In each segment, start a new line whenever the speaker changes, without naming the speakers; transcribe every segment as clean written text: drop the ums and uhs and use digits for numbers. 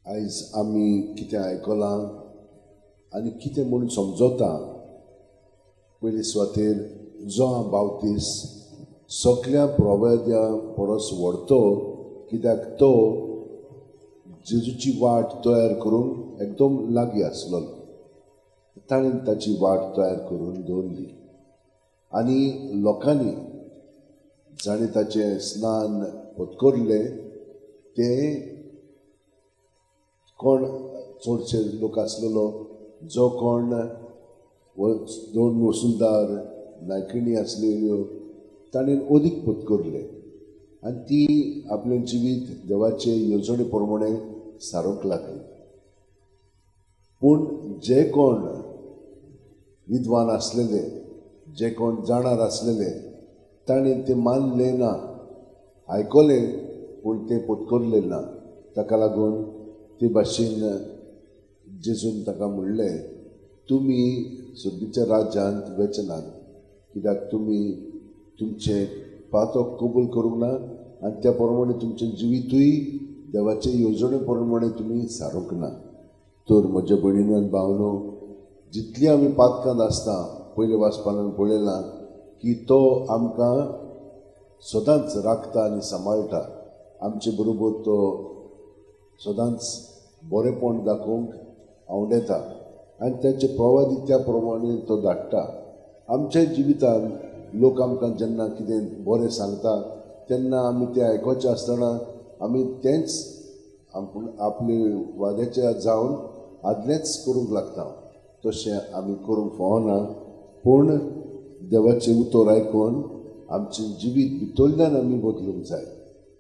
आयज आमी कितें आयकलां आनी कितें म्हणून समजता पयली सुवातेर जॉन बावतिस्ट सगळ्या प्रवाद्या परस व्हडतो, कित्याक तो जेजूची वाट तयार करूंक एकदम लागीं आसलो. ताणें ताची वाट तयार करून दवरली आनी लोकांनी जाणें ताचें स्नान पत्करलें ते कोण चडशे लोक आसलेलो जो कोण दोन वसुलदार नायकिणी आसलेल्यो ताणें अदीक पत्करले आनी ती आपलें जिवीत देवाचे येवजणे प्रमाणे सारूंक लागली. पूण जे कोण विद्वान आसलेले, जे कोण जाणार आसलेले, ताणें तें मानलें ना. आयकलें पूण तें पत्करलें ना. ताका लागून ते भाशेन जेजून ताका म्हणलें, तुमी सद्दीच्या राज्यांत वेचनात, कित्याक तुमी तुमचें पातक कबूल करूंक ना आनी त्या प्रमाणे तुमचें जिवीतूय देवाचे येवजणे प्रमाणे तुमी सारूंक ना. तर म्हज्या भयणीनो आनी भावनो, जितली आमी पातकांत आसता, पयले वाचपान आमी पळयलां की तो आमकां सदांच राखता आनी सांबाळटा. आमचे बरोबर तो सदांच बरेपण दाखोवंक आवडेता आनी ताचे प्रवादी त्या प्रमाणे तो धाडटा. आमच्या जिवितान लोक आमकां जेन्ना कितें बरें सांगता तेन्ना आमी तें आयकोचें आसतना आमी तेंच आपले वाद्याचे जावन आदलेंच करूंक लागता. तशें आमी करूंक फावना. पूण देवाचें उतर आयकून आमचें जिवीत भितरल्यान आमी बदलूंक जाय.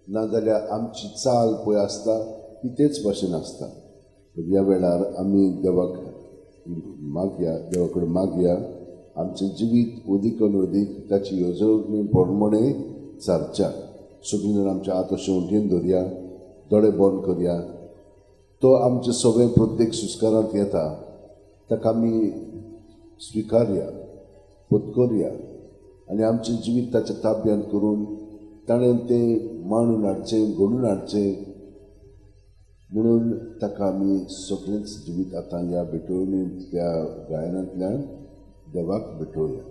नाजाल्यार आमची चाल पळय आसता ती तेच भाशेन आसता. ह्या वेळार आमी देवा कडेन मागया आमचें जिवीत अदीकन अदीक ताची येवजणी प्रमाणे चालच्या. सगळीं जाण आमच्या हात अशें उंटीन धरया, दोळे बंद करया. तो आमचे सगळे प्रत्येक सुस्कारांत येता, ताका आमी स्विकारया, पत्करया आनी आमचें जिवीत ताच्या ताब्यांत करून ताणें तें मांडून हाडचें, घडून हाडचें म्हणून ताका आमी सगळेंच जिवीत आतां ह्या भेटवणींतल्या गायनांतल्यान देवाक भेटोवया.